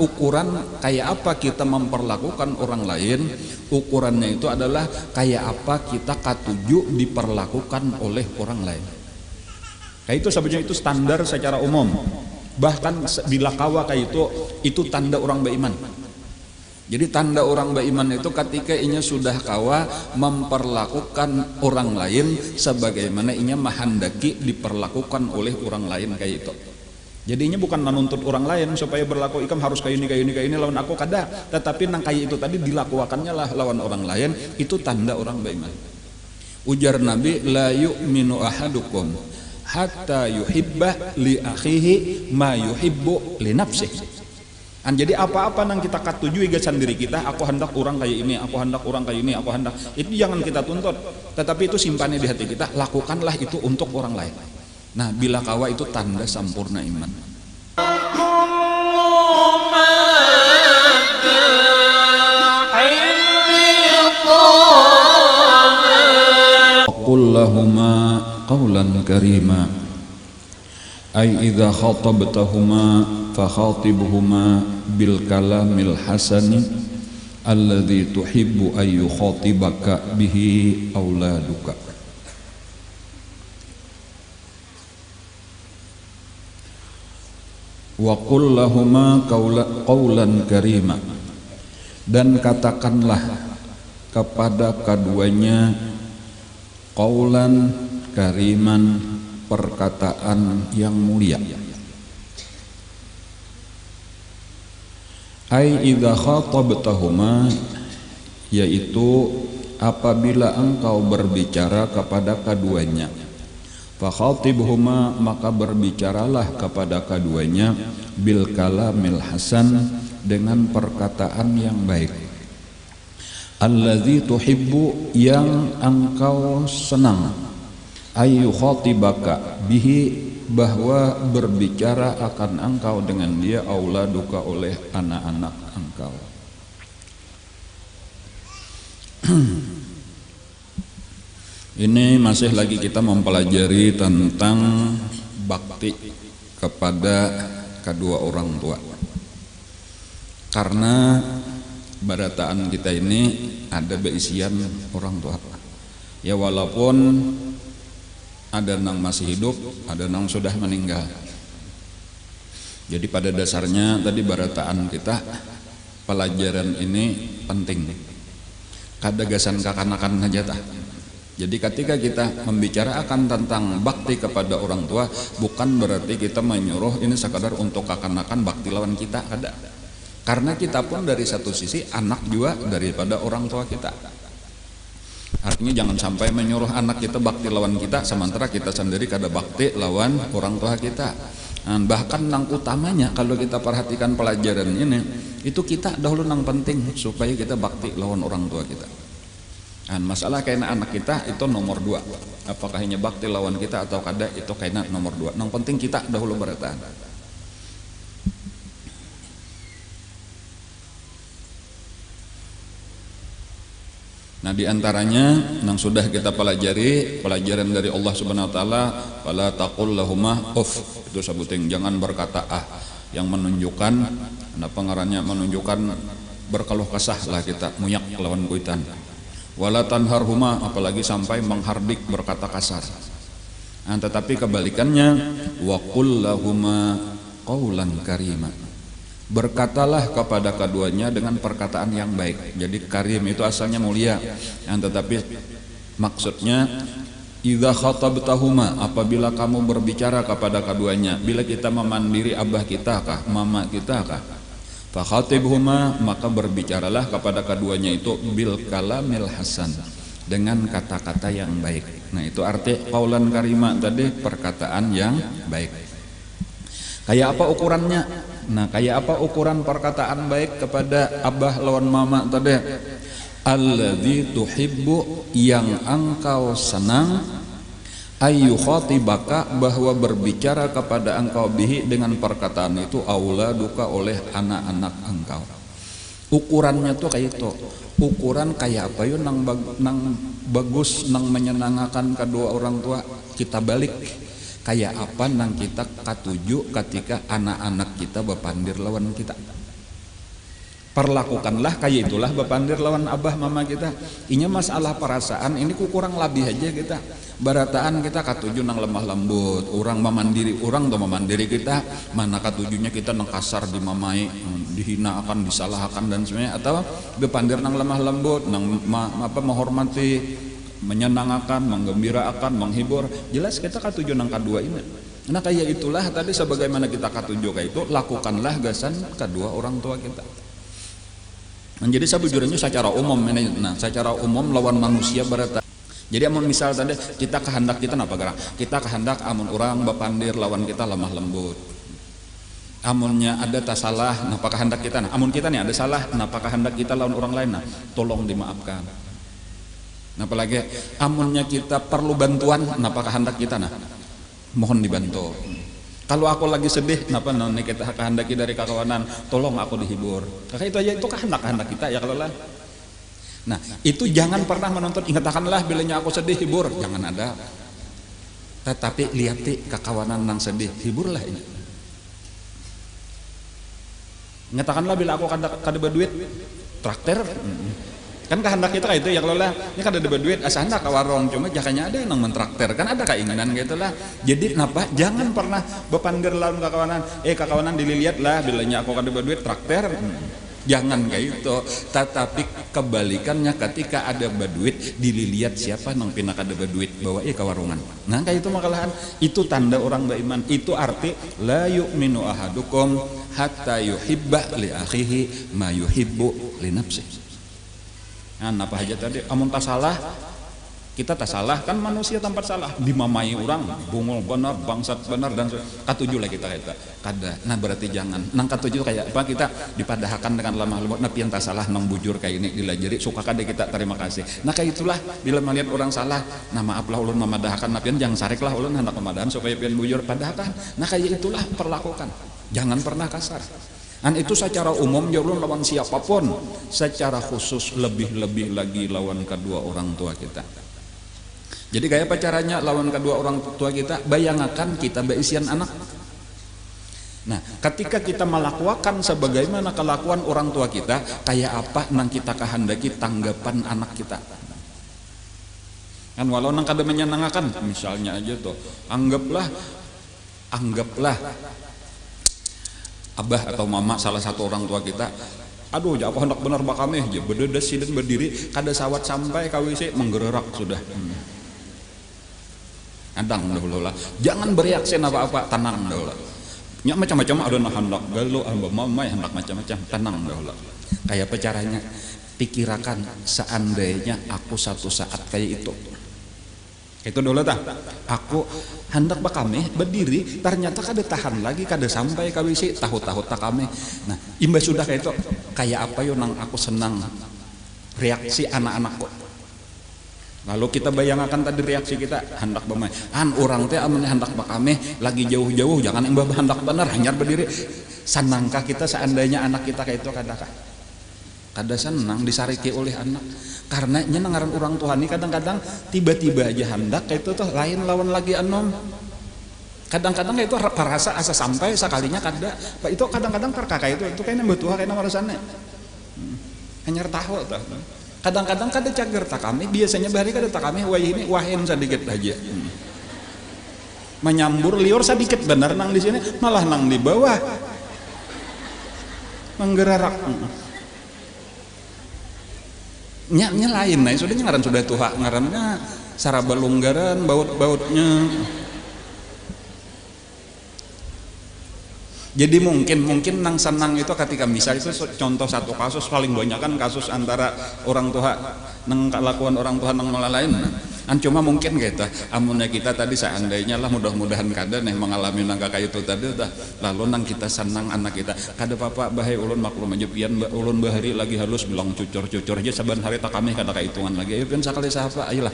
ukuran kayak apa kita memperlakukan orang lain, ukurannya itu adalah kayak apa kita katuju diperlakukan oleh orang lain. Kayak itu sebenarnya itu standar secara umum. Bahkan bila kawa kayak itu tanda orang beriman. Jadi tanda orang beriman itu ketika inya sudah kawa memperlakukan orang lain sebagaimana inya mahandaki diperlakukan oleh orang lain kayak itu. Jadinya bukan menuntut orang lain supaya berlaku ikam harus kayak ini lawan aku kada, tetapi nang kayak itu tadi dilakukannya lah lawan orang lain, itu tanda orang beriman. Ujar Nabi, la yu'minu ahadukum hatta yuhibba li akhihi ma yuhibbu li nafsihi. Jadi apa-apa nang kita katuju igasan diri kita, aku hendak orang kayak ini, aku hendak orang kayak ini, aku hendak, itu jangan kita tuntut, tetapi itu simpannya di hati kita, lakukanlah itu untuk orang lain. Nah, bila kawa itu tanda sempurna iman. Qul lahuma qawlan karima ay idza khatabtahuma fakhatibhuma bil kalamil hasani alladzi tuhibbu ay yukhatibaka bihi auladuka. Wa qul lahuma qawlan karima, dan katakanlah kepada keduanya qawlan kariman, perkataan yang mulia. Ai idza khatabtahuma, yaitu apabila engkau berbicara kepada keduanya, fakhatibhuma, maka berbicaralah kepada keduanya bil kalamil hasan, dengan perkataan yang baik. Allazi tuhibbu, yang engkau senang, ayu khatibaka bihi, bahwa berbicara akan engkau dengan dia, auladuka, oleh anak-anak engkau. Ini masih lagi kita mempelajari tentang bakti kepada kedua orang tua. Karena barataan kita ini ada beisian orang tua. Ya walaupun ada nang masih hidup, ada nang sudah meninggal. Jadi pada dasarnya tadi barataan kita, pelajaran ini penting. Kadagasan kakanakan aja tah. Jadi ketika kita membicarakan tentang bakti kepada orang tua, bukan berarti kita menyuruh ini sekadar untuk kakanakan bakti lawan kita, kada. Karena kita pun dari satu sisi anak juga daripada orang tua kita. Artinya jangan sampai menyuruh anak kita bakti lawan kita, sementara kita sendiri kada bakti lawan orang tua kita. Bahkan nang utamanya kalau kita perhatikan pelajaran ini, itu kita dahulu nang penting supaya kita bakti lawan orang tua kita. Masalah kayaknya anak kita itu nomor 2. Apakah hanya bakti lawan kita atau kada, itu kayaknya nomor 2. Nang penting kita dahulu bertahan. Nah, diantaranya yang sudah kita pelajari, pelajaran dari Allah Subhanahu Wa Taala, fala taqul lahumā uff, itu sebuting jangan berkata yang menunjukkan, apa ngarannya, menunjukkan berkeluh kesah lah kita, muyak lawan kuitan. Wala tanharhuma, apalagi sampai menghardik berkata kasar. Tetapi kebalikannya, wa qul lahumā qawlan karima, berkatalah kepada keduanya dengan perkataan yang baik. Jadi karim itu asalnya mulia, tetapi maksudnya idza khatabtahuma, apabila kamu berbicara kepada keduanya, bila kita memandiri abah kita kah, mama kita kah, fakhatibhuma, maka berbicaralah kepada keduanya itu bil kalamil hasan, dengan kata-kata yang baik. Nah, itu arti qaulan karima tadi, perkataan yang baik. Kayak apa ukurannya? Nah, kayak apa ukuran perkataan baik kepada abah lawan mama tadi? Alladzi tuhibbu, yang engkau senang, ayu khatibaka, bahwa berbicara kepada engkau bihi, dengan perkataan itu, auladuka, oleh anak-anak engkau. Ukurannya tuh kayak itu. Ukuran kayak apa yuk nang bagus, nang menyenangkan kedua orang tua, kita balik. Kayak apa nang kita katuju ketika anak-anak kita bepandir lawan kita. Perlakukanlah kayak itulah bapandir lawan abah mama kita. Inya masalah perasaan ini ku kurang lebih aja kita. Barataan kita katuju nang lemah lembut, orang memandiri, orang tuh memandiri kita, mana katujunya kita nang kasar dimamai, dihina akan, disalahkan dan semuanya, atau bapandir nang lemah lembut, nang menghormati, menyenangkan, menggembirakan, menghibur. Jelas kita katuju nang kedua ini. Nah kayak itulah tadi sebagaimana kita katuju kayak itu, lakukanlah gasan kedua orang tua kita. Menjadi sabujurnya secara umum ini, nah secara umum lawan manusia berata. Jadi amun misal tadi kita kehendak kita apa gerak? Kita kehendak amun orang bapandir lawan kita lemah lembut. Amunnya ada tak salah, napa kehendak kita? Nah, amun kita nih ada salah, napa kehendak kita lawan orang lain? Nah, tolong dimaafkan. Nah, apalagi amunnya kita perlu bantuan, napa kehendak kita? Nah, mohon dibantu. Kalau aku lagi sedih, kenapa nih kita kehendaki dari kakawanan, tolong aku dihibur. Kakak itu aja, itu kehendak kita ya kalau lah. Nah itu jangan pernah menonton, ingatkanlah bilanya aku sedih hibur, jangan ada. Tetapi lihat kakawanan nang sedih, hiburlah ini. Ingatkanlah bila aku kada berduit, traktir. Kan kehendak kita kayak itu ya kalau lah ini kan ada duit asana ke warung cuma jakanya ada yang mentraktir kan ada keinginan gitu lah. Jadi kenapa jangan pernah bepandir lawan kakawanan dilihat lah bilanya aku kada duit traktir, jangan kayak itu. Tetapi kebalikannya ketika ada berduit dilihat siapa nang pina kada berduit bawa ke warungan. Nah kayak itu makalahan itu tanda orang beriman, itu arti la yu'minu ahadukum hatta yuhibba li akhihi ma yuhibbu li nafsihi. Nah, apa aja tadi amun tak salah kita tak salah kan manusia tempat salah dimamai orang bungul benar bangsat benar dan katuju lah kita kada. Nah berarti jangan nang katuju kayak apa kita dipadahkan dengan lemah lembut napi yang tak salah nang bujur kayak ini dilajari suka kada kita terima kasih. Nah kayak itulah bila melihat orang salah nah maaflah ulun memadahkan napi jangan sarik lah ulun hendak pemadahan supaya pian bujur padahkan. Nah kayak itulah perlakukan jangan pernah kasar. Dan itu secara umum jauh lawan siapapun, secara khusus lebih-lebih lagi lawan kedua orang tua kita. Jadi kayak apa caranya lawan kedua orang tua kita? Bayangkan kita beisian anak. Nah, ketika kita melakukan sebagaimana kelakuan orang tua kita, kayak apa nang kita kehendaki tanggapan anak kita. Kan walau nang kada menyenangkan, misalnya aja tuh, anggaplah abah atau mama salah satu orang tua kita, aduh ya apa hendak benar bakame aja bededes sidin berdiri kada sawat sampai ka WC menggererak sudah. Adang dahulu lah, jangan bereaksi apa-apa, tenang dahulu. Nya macam-macam ada nah hendak galau abah mama hendak macam-macam, tenang dahulu. Kayak apa caranya? Pikirakan seandainya aku satu saat kayak itu. Itu dulu tah. Aku hendak bakame berdiri ternyata kada tahan lagi kada sampai ka WC tahu-tahu tak kami. Nah imbas sudah kayak itu kayak apa yo nang aku senang reaksi anak-anakku. Lalu kita bayangkan tadi reaksi kita hendak bermain orang teh amun hendak bakame lagi jauh-jauh jangan imbah hendak bener hanyar berdiri senangkah kita seandainya anak kita kayak itu kada senang disariki oleh anak. Karena nyenengaran orang tua ini kadang-kadang tiba-tiba aja hendak kayak itu tuh lain lawan lagi anom. Kadang-kadang itu perasa asa sampai sekalinya kada. Itu kadang-kadang kakak itu kayaknya betul kayaknya marasannya. Hanya tahu tuh. Kadang-kadang kada cager tak kami biasanya bahari kada tak kami wah ini wahin sedikit aja. Menyambur liur sedikit benar nang di sini malah nang di bawah. Menggerarak. Nya lain nah sudah ngaran sudah tuha ngarannya saraba lunggaran baut-bautnya. Jadi mungkin nang senang itu ketika misal itu contoh satu kasus paling banyak kan kasus antara orang tua nang kelakuan orang tua nang lain. Kan cuma mungkin gitu amunnya kita tadi seandainya lah mudah-mudahan kada nih mengalami nang kayak itu tadi dah lalu nang kita senang anak kita kada apa-apa bahaya ulun maklum aja pian ulun bahari lagi halus bilang cucur aja saban hari tak kami kada kahitungan lagi ayo pian sakali sahapa ayolah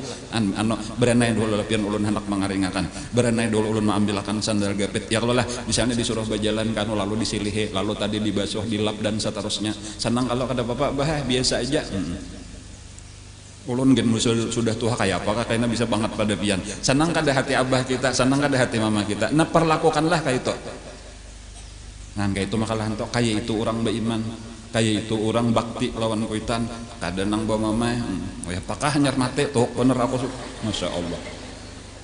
berenai dulu pian ulun hendak mengaringakan berenai dulu ulun mengambilkan sandal gapit ya kalau lah misalnya disuruh berjalan kan lalu disilihi lalu tadi dibasuh dilap dan seterusnya senang kalau kada apa-apa bahaya biasa aja. Ulun gen sudah tua kayak apa kayaknya bisa banget pada pian senang kada hati abah kita senang kada hati mama kita nah perlakukanlah kayak itu nah kayak itu makalah kayak itu orang beriman kayak itu orang bakti lawan kuitan kadang nang bawa mama ya apakah hanyar mate tuh bener aku masya Allah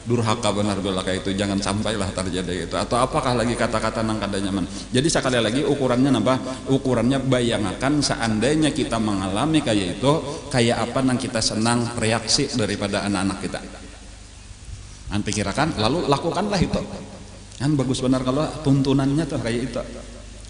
durhaka benar belah kayak itu, jangan sampailah terjadi itu. Atau apakah lagi kata-kata nang kada nyaman. Jadi sekali lagi ukurannya apa? Ukurannya bayangkan seandainya kita mengalami kayak itu, kayak apa nang kita senang reaksi daripada anak-anak kita. An pikirkan lalu lakukanlah itu. Kan bagus benar kalau tuntunannya tuh kayak itu.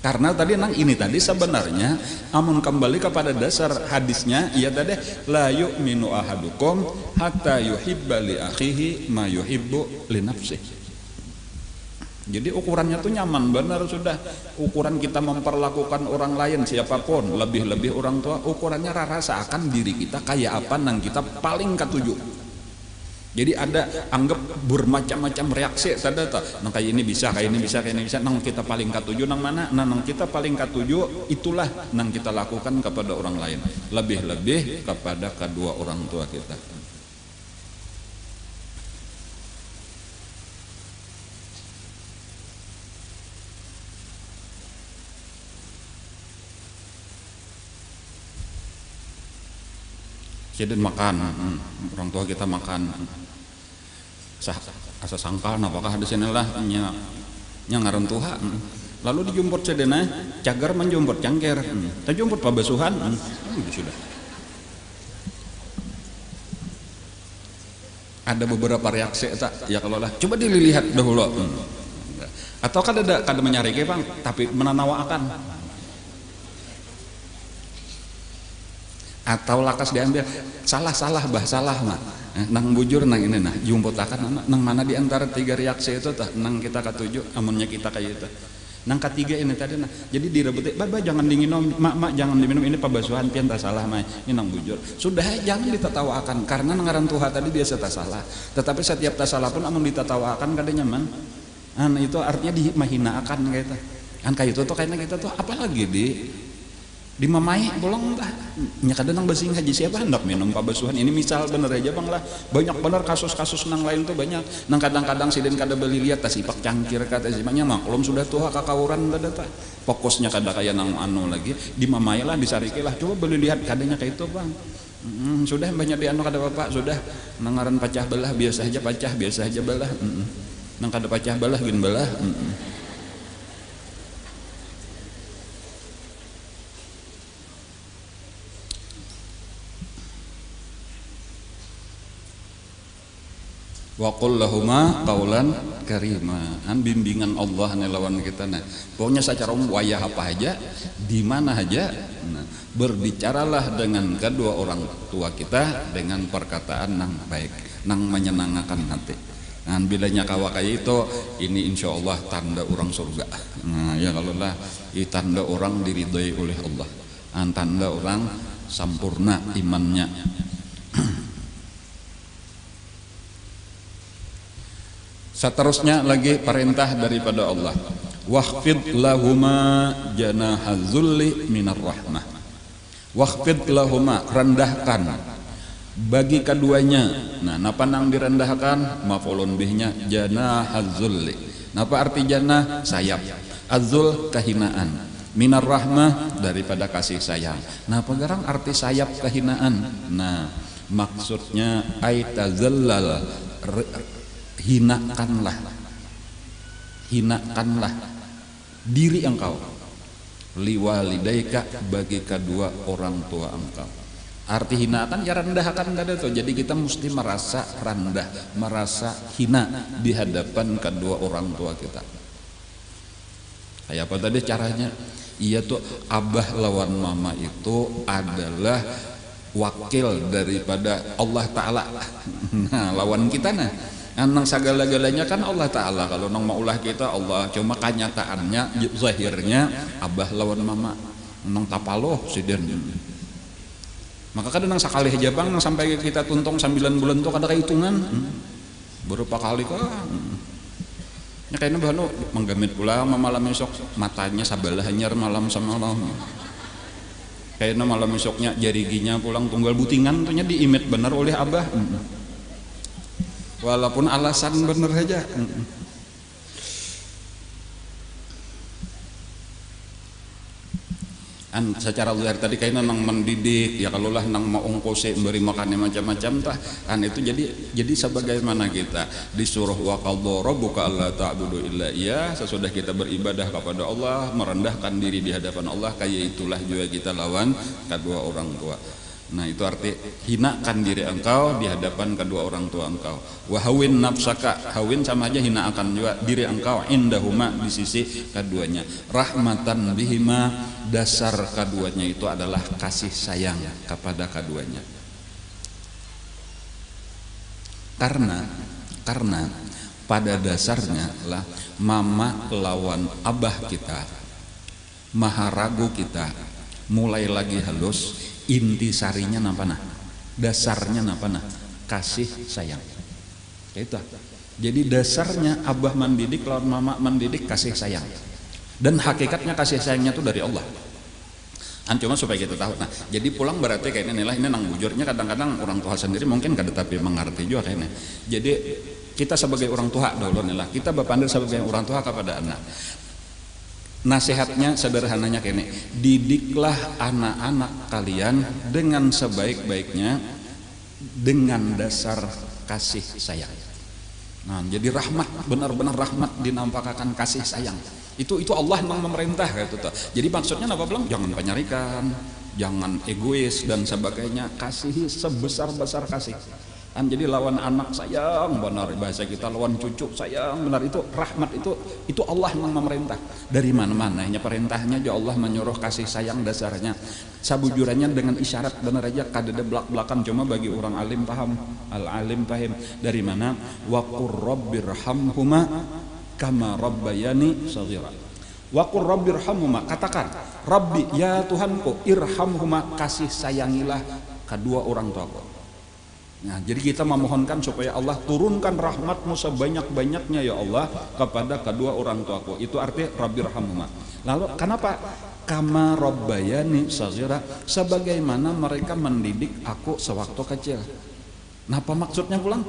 Karena tadi nang ini tadi sebenarnya amun kembali kepada dasar hadisnya ia tadi la yu'minu ahadukum hatta yuhibba li akhihi ma yuhibbu li nafsihi. Jadi ukurannya tuh nyaman benar sudah. Ukuran kita memperlakukan orang lain siapapun, lebih-lebih orang tua, ukurannya rasa akan diri kita kayak apa nang kita paling ketujuh. Jadi ada anggap bermacam-macam reaksi tanda nang kayak ini bisa, kayak ini bisa, kayak ini bisa. Nang kita paling katuju nang mana? Nang kita paling katuju itulah nang kita lakukan kepada orang lain. Lebih-lebih kepada kedua orang tua kita. Jadi makan, orang tua kita makan. Asa sangka apakah di sinilah nya ngaran Tuhan. Lalu dijumput sedena cagar menjumput cangker. Terjumput pabasuhan. Sudah. Ada beberapa reaksi tak ya kalau lah coba dilihat dahulu. Atau kada menyariki Bang, tapi menanawakan. Atau lakas diambil salah bah salah mah nang bujur nang ini nah jumputakan nang mana di antara tiga reaksi itu tah nang kita ketujuh amunnya kita kayak itu nang ketiga ini tadi nah jadi direbut baba jangan dinginum mak jangan diminum ini pabasuhan pian tak salah mah ini nang bujur sudah jangan ditatawakan karena ngaran Tuhan tadi biasa tak salah tetapi setiap tak salah pun amun ditatawakan kada nyaman itu artinya dimahinakan kayak itu kan kayak itu tuh kayaknya kita tuh apalagi di mamai bolong lah nya kadang nang basing haji siapa hendak minum pabasuhan ini misal bener aja Bang lah banyak bener kasus-kasus nang lain tuh banyak nang kadang-kadang sidin kada beli lihat tas ipak cangkir kata simanya maklum sudah tua kakawuran tada ta fokusnya kada kayak nang anu lagi di mamai lah disarikilah coba beli lihat kadanya kayak itu Bang sudah banyak di anu kada bapak sudah nang ngaran pecah belah biasa aja belah nang kada pecah belah gin belah wa qul lahuma qaulan karima bimbingan Allah nih lawan kita nah pokoknya secara umum wayah apa aja di mana aja nah, berbicaralah dengan kedua orang tua kita dengan perkataan nang baik nang menyenangkan hati nah bilanya kawa kayak itu ini insya Allah tanda orang surga nah ya kalau lah ini tanda orang diridhoi oleh Allah tanda orang sempurna imannya. Seterusnya lagi perintah daripada Allah. Wahfid lahuma janahadzulli minar rahmah. Wahfid lahuma rendahkan bagi keduanya. Nah, napa nang direndahkan? Maf'ulun bihnya janahadzulli. Napa arti janah? Sayap. Azzul kehinaan. Minar rahmah daripada kasih sayang. Nah, pegarang arti sayap kehinaan. Nah, maksudnya aitazallal hinakanlah diri engkau liwalidaika bagi kedua orang tua engkau arti hinakan ya rendahkan tadi tuh jadi kita mesti merasa rendah merasa hina di hadapan kedua orang tua kita kayak apa tadi caranya iya tuh abah lawan mama itu adalah wakil daripada Allah Ta'ala nah lawan kita nah nang segala-galanya kan Allah Ta'ala kalau nang maulah kita Allah cuma kenyataannya zahirnya abah lawan mama nang tapaloh sidin maka kadang nang sekali aja Bang nang sampai kita tuntung 9 bulan tuh kada kehitungan berapa kali kah ya kayaknya bahan menggamit pula malam esok matanya sabalah hanyar malam sama malam kayaknya malam esoknya jariginya pulang tunggal butingan tuhnya diimit benar oleh abah walaupun alasan bener aja Secara luar tadi kayaknya nang mendidik ya, kalau lah nang mau ongkose beri makannya macam-macam tah itu jadi sebagaimana kita disuruh wa qadha rabbuka alla ta'budu illa iya, sesudah kita beribadah kepada Allah merendahkan diri di hadapan Allah, kayak itulah juga kita lawan kedua orang tua. Nah itu arti hinakan diri engkau di hadapan kedua orang tua engkau. Wahawin nafsaka, hawin sama aja hina akan juga diri engkau indahuma di sisi keduanya. Rahmatan bihima, dasar keduanya itu adalah kasih sayang kepada keduanya. Karena pada dasarnya lah mama lawan abah kita, maharagu kita mulai lagi halus. Inti sarinya napana, dasarnya napana, kasih sayang. Itu. Jadi dasarnya abah mendidik lawan mama mendidik kasih sayang. Dan hakikatnya kasih sayangnya itu dari Allah. Cuma supaya kita tahu. Nah, jadi pulang berarti kayaknya inilah ini nang bujurnya kadang-kadang orang tua sendiri mungkin kada tapi mengerti juga kayaknya. Jadi kita sebagai orang tua dahulu inilah kita berpandang sebagai orang tua kepada anak. Nasihatnya sederhananya kene, didiklah anak-anak kalian dengan sebaik-baiknya dengan dasar kasih sayang. Nah, jadi rahmat, benar-benar rahmat dinampakkan kasih sayang. Itu Allah memang memerintah gitu tuh. Jadi maksudnya apa bilang? Jangan penyarikan, jangan egois dan sebagainya. Kasihi sebesar-besar kasih. Jadi lawan anak sayang benar, bahasa kita lawan cucu sayang benar, itu rahmat, itu Allah yang memerintah dari mana-mana. Hanya perintahnya aja Allah menyuruh kasih sayang dasarnya. Sabujurannya dengan isyarat benar aja kadada belak-belakan, cuma bagi orang alim paham, al-alim paham dari mana wa qur rabbirhamhuma kama rabbayani shaghira. Wa qur rabbirhamhuma, katakan Rabbi ya Tuhanku, irhamhuma, kasih sayangilah kedua orang tuaku. Nah, jadi kita memohonkan supaya Allah turunkan rahmatmu sebanyak-banyaknya ya Allah kepada kedua orang tuaku. Itu arti Rabbirhamhuma. Lalu kenapa? Kama rabbayani shaghira, sebagaimana mereka mendidik aku sewaktu kecil. Nah, apa maksudnya pulang?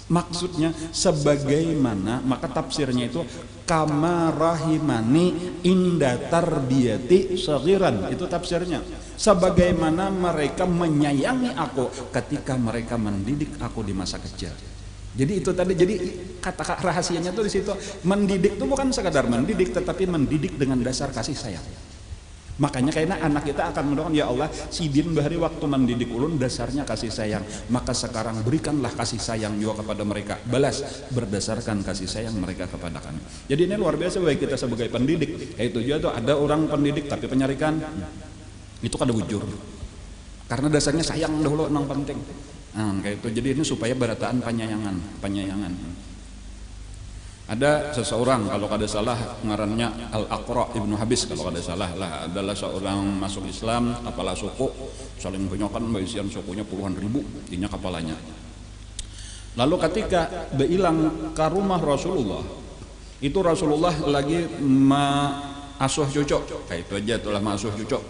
Maksudnya sebagaimana, maka tafsirnya itu kama rahimani inda tarbiyati saghiran, itu tafsirnya. Sebagaimana mereka menyayangi aku ketika mereka mendidik aku di masa kecil. Jadi itu tadi, jadi kata rahasianya tuh di situ. Mendidik itu bukan sekadar mendidik, tetapi mendidik dengan dasar kasih sayang. Makanya kayaknya anak kita akan mendoakan, ya Allah, si bin bahari waktu mendidik ulun dasarnya kasih sayang, maka sekarang berikanlah kasih sayang juga kepada mereka, balas berdasarkan kasih sayang mereka kepada kami. Jadi ini luar biasa bagi kita sebagai pendidik. Itu juga tuh ada orang pendidik tapi penyarikan, itu kada bujur, karena dasarnya sayang dahulu nang penting. Nah, kayak itu. Jadi ini supaya berataan penyayangan. Ada seseorang, kalau kada salah ngarannya Al-Aqra Ibnu Habis, kalau kada salah lah, adalah seorang masuk Islam, kepala suku, saling banyakan baisian sukunya puluhan ribu, ininya kepalanya. Lalu ketika beilang ke rumah Rasulullah, itu Rasulullah lagi asuh cucuk, kayak itu aja itulah asuh cucuk.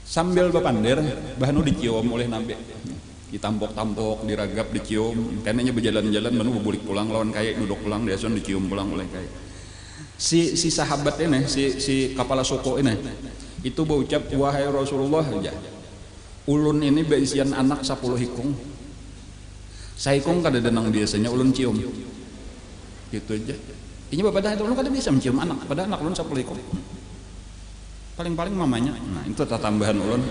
Sambil bepandir, bahanu dicium oleh Nabi. Ditampok-tampok, diragap, dicium, kayaknya berjalan-jalan menu bulik pulang lawan kayak duduk pulang dia dicium pulang oleh kayak si sahabat ini, si kepala suku ini itu berucap, wahai Rasulullah aja, ulun ini beisian anak 10 hikung, saikung kada denang biasanya ulun cium gitu aja. Ini bapak dah ulun kada bisa mencium anak, pada anak ulun 10 hikung paling-paling mamanya. Nah itu tambahan ulun.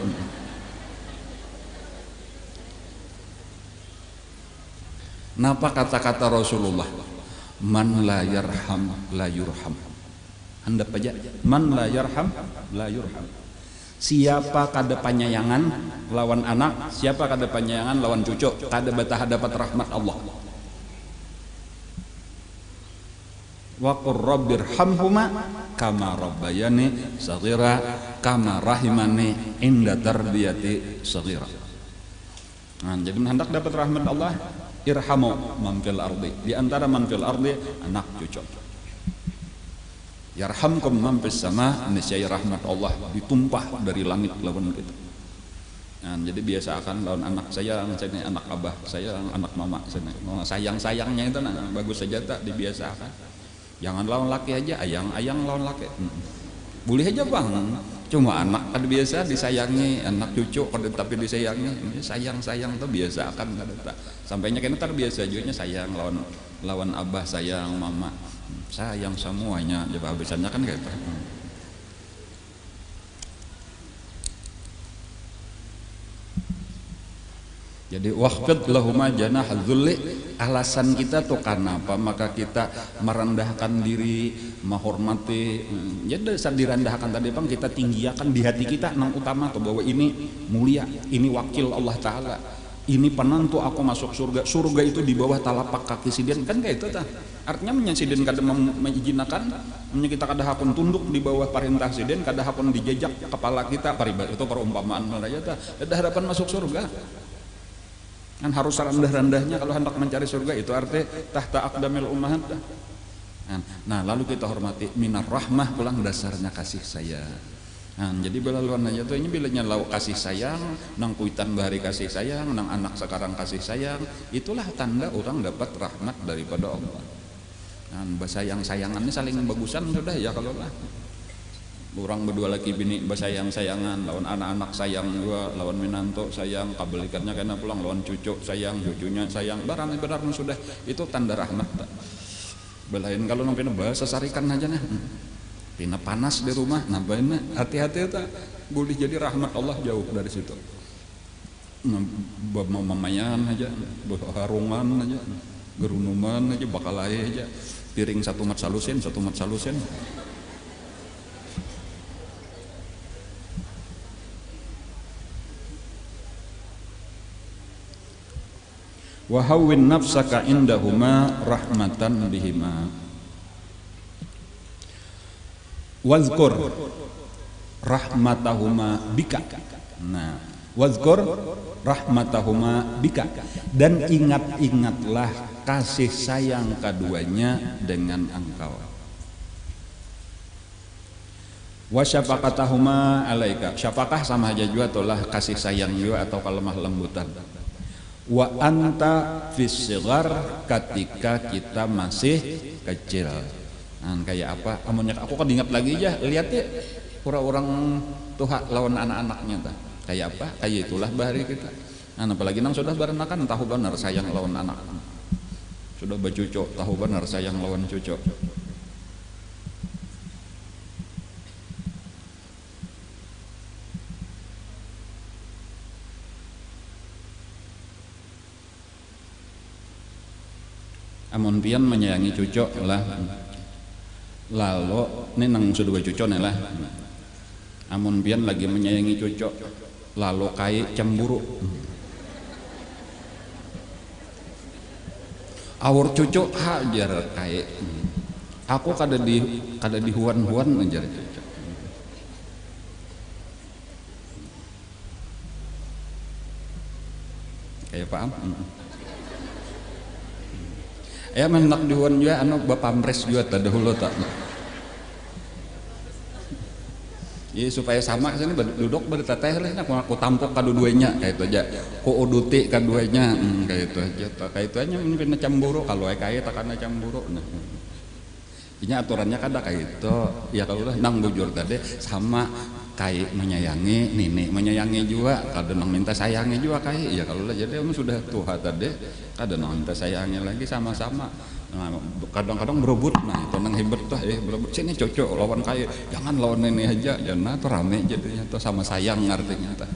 Napa kata-kata Rasulullah, man la yarham la yurham. Handap aja, man la yarham la yurham. Siapa kada penyayangan lawan anak, siapa kada penyayangan lawan cucu, kada betah dapat rahmat Allah. Wa qur rabbirhamhuma kama rabbayani shaghira kama rahimani inda tarbiyati shaghira. Nah, jadi hendak dapat rahmat Allah, irhamu man fil ardi, di antara man fil ardi anak cucu. Yarhamkum man fis sama, niscaya rahmat Allah ditumpah dari langit lawan kita. Nah, jadi biasa akan lawan anak saya anak abah, saya anak mama, sayang-sayangnya itu nah, bagus saja tak dibiasakan. Jangan lawan laki aja, ayang lawan laki. boleh aja bang, cuma anak kan biasa disayangi, anak cucu kan tapi disayangi, sayang tuh biasa kan kada sampainya kena terbiasa juga sayang lawan abah, sayang mama, sayang semuanya, jadi habisannya kan gitu. Jadi waqfid lahuma janah dzulli, alasan kita tuh karena apa? Maka kita merendahkan diri, menghormati. Jadi saat direndahkan tadi bang, kita tinggikan di hati kita nang utama tuh bahwa ini mulia, ini wakil Allah Taala, ini penentu aku masuk surga. Surga itu di bawah telapak kaki sidin kan kayak itu tah. Artinya menyasidin kada mengijinakan, kita kada hakun tunduk di bawah perintah sidin, kada hakun dijejak kepala kita. Paribat itu perumpamaan aja tah. Ada harapan masuk surga. Kan harus rendah-rendahnya kalau hendak mencari surga, itu arti tahta aqdamil ummahat. Nah lalu kita hormati minar rahmah, pulang dasarnya kasih sayang. Nah, jadi belaluan aja tuh ini bilanya lau kasih sayang, nang kuitan bahari kasih sayang, nang anak sekarang kasih sayang, itulah tanda orang dapat rahmat daripada Allah. Nah, sayang-sayangannya saling bagusan sudah ya kalau lah. Orang berdua laki bini bersayang-sayangan, lawan anak-anak sayang juga, lawan minanto sayang, kabelikannya kena pulang, lawan cucu sayang, cucunya sayang, barang benar sudah itu tanda rahmat. Belain kalau nang pina bahasa sarikan aja nah, pina panas di rumah, nambahin hati-hati tak, boleh jadi rahmat Allah jauh dari situ. Mau mamayan aja, harungan aja, gerunuman aja, bakalai aja, piring satu mat salusin. Wa hawwin nafsaka indahuma rahmatan bihima. Wazkur rahmatahuma bika. Nah, wazkur rahmatahuma bika, dan ingat-ingatlah kasih sayang keduanya dengan engkau. Wa syafaqatahuma alaika. Syafaqah sama aja juga itulah kasih sayang juga atau kelemah lembutan. Wa anta fis sighar, ketika kita masih kecil. Nah, kayak apa? Amunnya aku kan ingat lagi aja, lihat ya orang-orang tuha lawan anak-anaknya ta. Kayak apa? Kayak itulah bahari kita. Nah, apalagi nang sudah berenakan tahu benar sayang lawan anak. Sudah bercucu tahu benar sayang lawan cucu. Amun pian menyayangi cucu lah, lalu ini nang sudah cucu nih lah. Amun pian lagi menyayangi cucu, lalu kai cemburu. Awur cucu hajar kai. Aku kada di huan-huan ajar cucu. Kayak paham? Ya menak diwan juga anu bapampres juga tadi dahulu tak. Ya supaya sama kesini duduk berteteh lah, aku tampuk kaduanya kayak itu aja, ku uduti kaduanya kayak itu aja, kayak itu aja mungkin cemburu kalau kayak tak karena cemburu. Nah, ini aturannya kada kayak itu, ya kalau lah nang bujur tadi sama kayak menyayangi, nenek menyayangi juga, kadang nang minta sayangi juga kayak, ya kalau lah jadi sudah tua tadi, kadang nang minta sayangi lagi sama-sama. Nah, kadang-kadang berebut, nah itu nang hebat tuh, berebut sini cocok lawan kayak, jangan lawan nenek aja, jangan tuh rame jadinya tuh sama sayang artinya tuh.